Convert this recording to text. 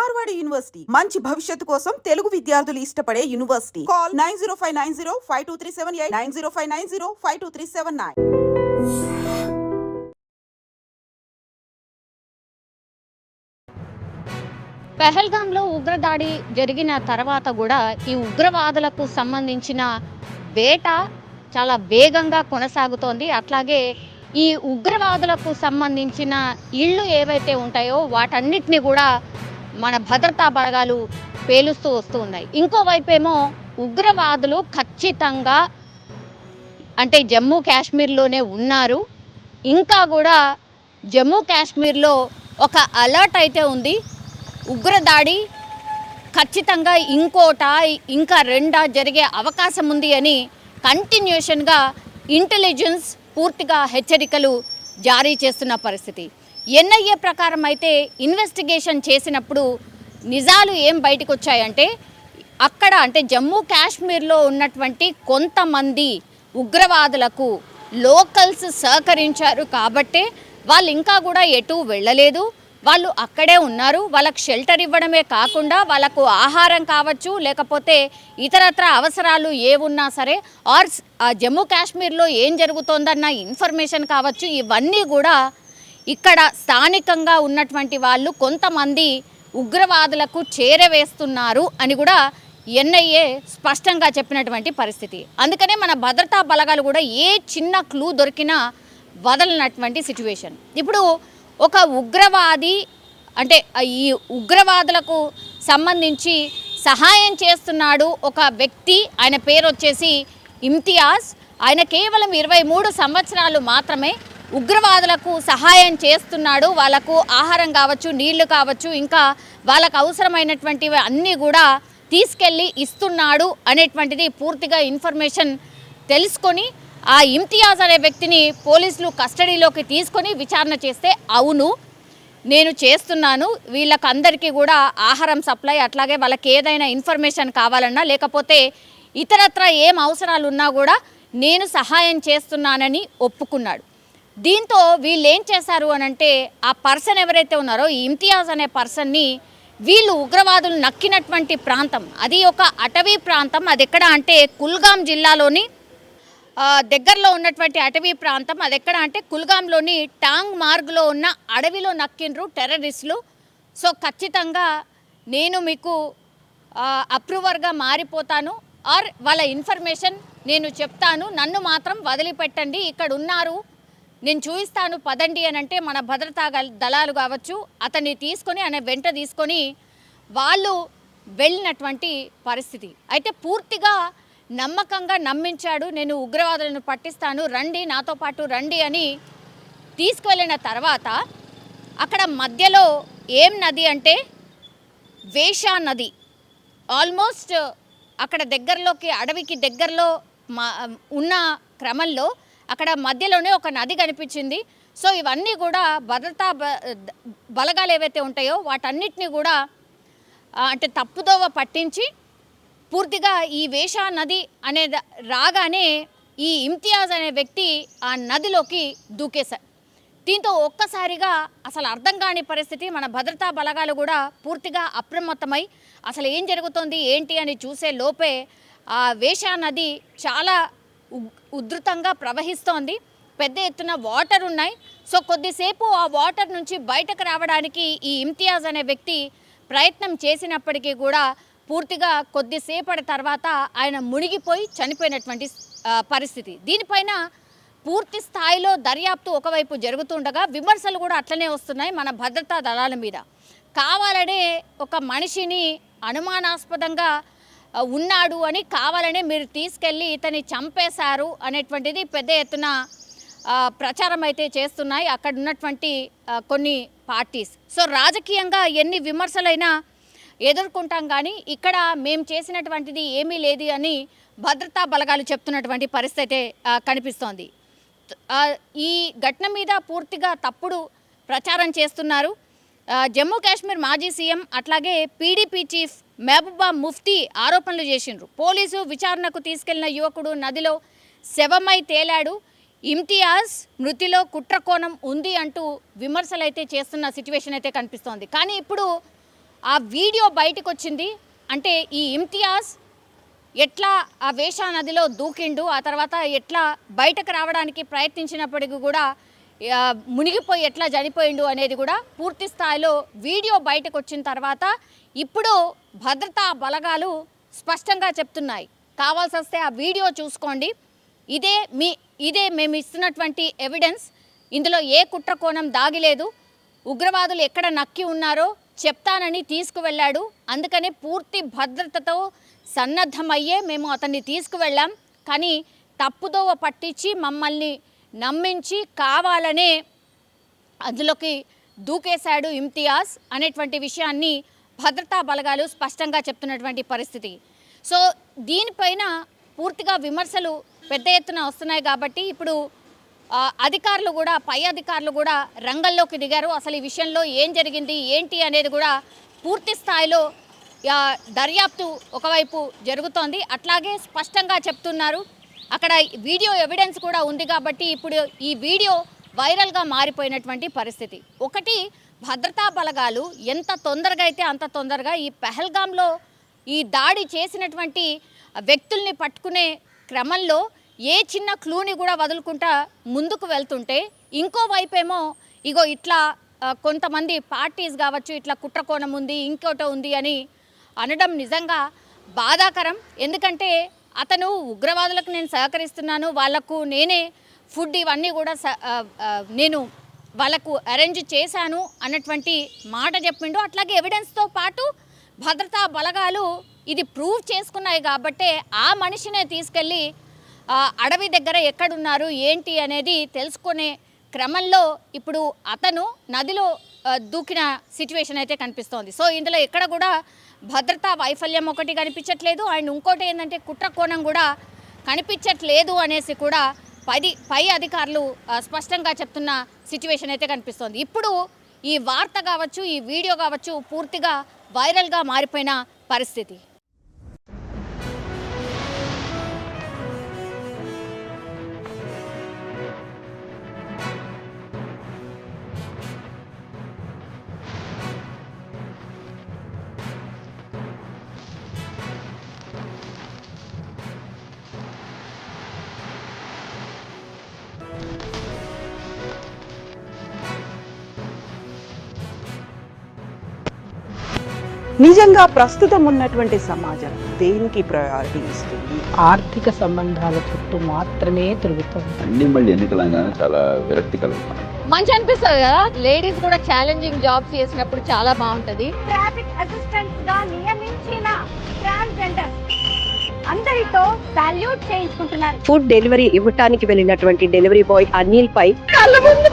Marwadi university మంచి భవిష్యత్తు కోసం తెలుగు విద్యార్థులు ఇష్టపడే యూనివర్సిటీ. కాల్ 9059052378 9059052379. పెహల్గాంలో ఉగ్రదాడి జరిగిన తర్వాత కూడా ఈ ఉగ్రవాదులకు సంబంధించిన వేట చాలా వేగంగా కొనసాగుతోంది. అట్లాగే ఈ ఉగ్రవాదులకు సంబంధించిన ఇళ్ళు ఏవైతే ఉంటాయో వాటన్నిటిని కూడా మన భద్రతా బలగాలు పేలుస్తూ వస్తూ ఉన్నాయి. ఇంకోవైపేమో ఉగ్రవాదులు ఖచ్చితంగా అంటే జమ్మూ కాశ్మీర్లోనే ఉన్నారు. ఇంకా కూడా జమ్మూ కాశ్మీర్లో ఒక అలర్ట్ అయితే ఉంది. ఉగ్రదాడి ఖచ్చితంగా ఇంకోట ఇంకా రెండా జరిగే అవకాశం ఉంది అని కంటిన్యూషన్గా ఇంటెలిజెన్స్ పూర్తిగా హెచ్చరికలు జారీ చేస్తున్న పరిస్థితి. ఎన్ఐఏ ప్రకారం అయితే ఇన్వెస్టిగేషన్ చేసినప్పుడు నిజాలు ఏం బయటకు వచ్చాయంటే అక్కడ అంటే జమ్మూ కాశ్మీర్లో ఉన్నటువంటి కొంతమంది ఉగ్రవాదులకు లోకల్స్ సహకరించారు కాబట్టే వాళ్ళు ఇంకా కూడా ఎటు వెళ్ళలేదు. వాళ్ళు అక్కడే ఉన్నారు. వాళ్ళకు షెల్టర్ ఇవ్వడమే కాకుండా వాళ్ళకు ఆహారం కావచ్చు, లేకపోతే ఇతరత్ర అవసరాలు ఏమున్నా సరే ఆర్ జమ్మూ కాశ్మీర్లో ఏం జరుగుతోందన్న ఇన్ఫర్మేషన్ కావచ్చు, ఇవన్నీ కూడా ఇక్కడ స్థానికంగా ఉన్నటువంటి వాళ్ళు కొంతమంది ఉగ్రవాదులకు చేరవేస్తున్నారు అని కూడా ఎన్ఐఏ స్పష్టంగా చెప్పినటువంటి పరిస్థితి. అందుకనే మన భద్రతా బలగాలు కూడా ఏ చిన్న క్లూ దొరికినా వదలనటువంటి సిచ్యువేషన్. ఇప్పుడు ఒక ఉగ్రవాది అంటే ఈ ఉగ్రవాదులకు సంబంధించి సహాయం చేస్తున్నాడు ఒక వ్యక్తి. ఆయన పేరు వచ్చేసి ఇమ్తియాజ్. ఆయన కేవలం 23 సంవత్సరాలు మాత్రమే ఉగ్రవాదులకు సహాయం చేస్తున్నాడు. వాళ్ళకు ఆహారం కావచ్చు, నీళ్లు కావచ్చు, ఇంకా వాళ్ళకు అవసరమైనటువంటివి అన్నీ కూడా తీసుకెళ్ళి ఇస్తున్నాడు అనేటువంటిది పూర్తిగా ఇన్ఫర్మేషన్ తెలుసుకొని ఆ ఇమ్తియాజ్ అనే వ్యక్తిని పోలీసులు కస్టడీలోకి తీసుకొని విచారణ చేస్తే అవును నేను చేస్తున్నాను, వీళ్ళకి అందరికీ కూడా ఆహారం సప్లై, అట్లాగే వాళ్ళకి ఏదైనా ఇన్ఫర్మేషన్ కావాలన్నా లేకపోతే ఇతరత్ర ఏం అవసరాలు ఉన్నా కూడా నేను సహాయం చేస్తున్నానని ఒప్పుకున్నాడు. దీంతో వీళ్ళు ఏం చేశారు అనంటే ఆ పర్సన్ ఎవరైతే ఉన్నారో ఈ ఇమ్తియాజ్ అనే పర్సన్ని వీళ్ళు ఉగ్రవాదులు నక్కినటువంటి ప్రాంతం, అది ఒక అటవీ ప్రాంతం. అది ఎక్కడ అంటే కుల్గాం జిల్లాలోని దగ్గరలో ఉన్నటువంటి అటవీ ప్రాంతం. అది ఎక్కడ అంటే కుల్గాంలోని టాంగ్ మార్గ్లో ఉన్న అడవిలో నక్కిండ్రు టెర్రరిస్టులు. సో ఖచ్చితంగా నేను మీకు అప్రూవర్గా మారిపోతాను ఆర్ వాళ్ళ ఇన్ఫర్మేషన్ నేను చెప్తాను, నన్ను మాత్రం వదిలిపెట్టండి, ఇక్కడ ఉన్నారు నేను చూపిస్తాను పదండి అని అంటే మన భద్రతా దళాలు కావచ్చు అతన్ని తీసుకొని ఆయన వెంట తీసుకొని వాళ్ళు వెళ్ళినటువంటి పరిస్థితి. అయితే పూర్తిగా నమ్మకంగా నమ్మించాడు, నేను ఉగ్రవాదులను పట్టిస్తాను, రండి నాతో పాటు రండి అని తీసుకువెళ్ళిన తర్వాత అక్కడ మధ్యలో ఏం నది అంటే వేషా నది. ఆల్మోస్ట్ అక్కడ దగ్గరలోకి అడవికి దగ్గరలో ఉన్న క్రమంలో అక్కడ మధ్యలోనే ఒక నది కనిపించింది. సో ఇవన్నీ కూడా భద్రతా బలగాలు ఏవైతే ఉంటాయో వాటన్నిటిని కూడా అంటే తప్పుదోవ పట్టించి పూర్తిగా ఈ వేషా నది అనే రాగానే ఈ ఇమ్తియాజ్ అనే వ్యక్తి ఆ నదిలోకి దూకేశారు. దీంతో ఒక్కసారిగా అసలు అర్థం కాని పరిస్థితి. మన భద్రతా బలగాలు కూడా పూర్తిగా అప్రమత్తమై అసలు ఏం జరుగుతోంది ఏంటి అని చూసే లోపే ఆ వేషా నది చాలా ఉధృతంగా ప్రవహిస్తోంది. పెద్ద ఎత్తున వాటర్ ఉన్నాయి. సో కొద్దిసేపు ఆ వాటర్ నుంచి బయటకు రావడానికి ఈ ఇమ్తియాజ్ అనే వ్యక్తి ప్రయత్నం చేసినప్పటికీ కూడా పూర్తిగా కొద్దిసేపటి తర్వాత ఆయన మునిగిపోయి చనిపోయినటువంటి పరిస్థితి. దీనిపైన పూర్తి స్థాయిలో దర్యాప్తు ఒకవైపు జరుగుతుండగా విమర్శలు కూడా అట్లనే వస్తున్నాయి మన భద్రతా దళాల మీద. కావాలనే ఒక మనిషిని అనుమానాస్పదంగా ఉన్నాడు అని కావాలనే మీరు తీసుకెళ్ళి ఇతన్ని చంపేశారు అనేటువంటిది పెద్ద ఎత్తున ప్రచారం అయితే చేస్తున్నాయి అక్కడ ఉన్నటువంటి కొన్ని పార్టీస్. సో రాజకీయంగా ఎన్ని విమర్శలైనా ఎదుర్కొంటాం, కానీ ఇక్కడ మేము చేసినటువంటిది ఏమీ లేదు అని భద్రతా బలగాలు చెప్తున్నటువంటి పరిస్థితి కనిపిస్తోంది. ఈ ఘటన మీద పూర్తిగా తప్పుడు ప్రచారం చేస్తున్నారు. జమ్మూ కాశ్మీర్ మాజీ సీఎం అట్లాగే పీడీపీ చీఫ్ మహబూబా ముఫ్తీ ఆరోపణలు చేసిండ్రు. పోలీసు విచారణకు తీసుకెళ్లిన యువకుడు నదిలో శవమై తేలాడు, ఇమ్తియాజ్ మృతిలో కుట్రకోణం ఉంది అంటూ విమర్శలు అయితే చేస్తున్న సిచ్యువేషన్ అయితే కనిపిస్తోంది. కానీ ఇప్పుడు ఆ వీడియో బయటకు వచ్చింది. అంటే ఈ ఇమ్తియాజ్ ఎట్లా ఆ వేషా నదిలో దూకిండు, ఆ తర్వాత ఎట్లా బయటకు రావడానికి ప్రయత్నించినప్పటికీ కూడా మునిగిపోయి ఎట్లా చనిపోయిండు అనేది కూడా పూర్తి స్థాయిలో వీడియో బయటకు వచ్చిన తర్వాత ఇప్పుడు భద్రతా బలగాలు స్పష్టంగా చెప్తున్నాయి. కావాల్సి వస్తే ఆ వీడియో చూసుకోండి. ఇదే మేము ఇస్తున్నటువంటి ఎవిడెన్స్. ఇందులో ఏ కుట్ర కోణం దాగిలేదు. ఉగ్రవాదులు ఎక్కడ నక్కి ఉన్నారో చెప్తానని తీసుకువెళ్ళాడు. అందుకనే పూర్తి భద్రతతో సన్నద్ధమయ్యే మేము అతన్ని తీసుకువెళ్ళాం. కానీ తప్పుదోవ పట్టించి మమ్మల్ని నమ్మించి కావాలనే అందులోకి దూకేశాడు ఇమ్తియాజ్ అనేటువంటి విషయాన్ని భద్రతా బలగాలు స్పష్టంగా చెప్తున్నటువంటి పరిస్థితి. సో దీనిపైన పూర్తిగా విమర్శలు పెద్ద ఎత్తున వస్తున్నాయి. కాబట్టి ఇప్పుడు అధికారులు కూడా, పై అధికారులు కూడా రంగంలోకి దిగారు. అసలు ఈ విషయంలో ఏం జరిగింది ఏంటి అనేది కూడా పూర్తి స్థాయిలో దర్యాప్తు ఒకవైపు జరుగుతోంది. అట్లాగే స్పష్టంగా చెప్తున్నారు. అక్కడ వీడియో ఎవిడెన్స్ కూడా ఉంది కాబట్టి ఇప్పుడు ఈ వీడియో వైరల్గా మారిపోయినటువంటి పరిస్థితి. ఒకటి, భద్రతా బలగాలు ఎంత తొందరగా అయితే అంత తొందరగా ఈ పెహల్గాంలో ఈ దాడి చేసినటువంటి వ్యక్తుల్ని పట్టుకునే క్రమంలో ఏ చిన్న క్లూని కూడా వదులుకుంటా ముందుకు వెళ్తుంటే, ఇంకోవైపేమో ఇగో ఇట్లా కొంతమంది పార్టీస్ కావచ్చు, ఇట్లా కుట్రకోణం ఉంది, ఇంకోటో ఉంది అని అనడం నిజంగా బాధాకరం. ఎందుకంటే అతను ఉగ్రవాదులకు నేను సహకరిస్తున్నాను, వాళ్లకు నేనే ఫుడ్ ఇవన్నీ కూడా నేను వాళ్ళకు అరేంజ్ చేశాను అన్నటువంటి మాట చెప్పిండు. అట్లాగే ఎవిడెన్స్తో పాటు భద్రతా బలగాలు ఇది ప్రూవ్ చేసుకున్నాయి కాబట్టే ఆ మనిషినే తీసుకెళ్ళి అడవి దగ్గర ఎక్కడున్నారు ఏంటి అనేది తెలుసుకునే క్రమంలో ఇప్పుడు అతను నదిలో దూకిన సిచ్యువేషన్ అయితే కనిపిస్తోంది. సో ఇందులో ఎక్కడ కూడా భద్రతా వైఫల్యం ఒకటి కనిపించట్లేదు. అండ్ ఇంకోటి ఏంటంటే కుట్ర కోణం కూడా కనిపించట్లేదు అనేసి కూడా పై అధికారులు స్పష్టంగా చెప్తున్న సిచ్యువేషన్ అయితే కనిపిస్తోంది. ఇప్పుడు ఈ వార్త కావచ్చు, ఈ వీడియో కావచ్చు పూర్తిగా వైరల్గా మారిపోయిన పరిస్థితి. నిజంగా ప్రస్తుతం ఉన్నటువంటి సమాజం దేనికి ప్రయారిటీ ఇస్తుంది? ఆర్థిక సంబంధాల చుట్టూ మాత్రమే తిరుగుతుంది. అన్ని మళ్ళీ ఎన్నికలంగానే చాలా విరక్తి కలుగుతుంది. మంచి అనిపిస్తుంది కదా, లేడీస్ కూడా ఛాలెంజింగ్ జాబ్స్ చేసినప్పుడు చాలా బాగుంటది. ట్రాఫిక్ అసిస్టెంట్స్ గా నియమించిన ట్రాన్స్జెండర్ అందరితో సాల్యూట్ చేయించుకుంటున్నారు. ఫుడ్ డెలివరీ ఇవ్వటానికి వెళ్ళినటువంటి డెలివరీ బాయ్ అనిల్ పై కళ్ళ ముందు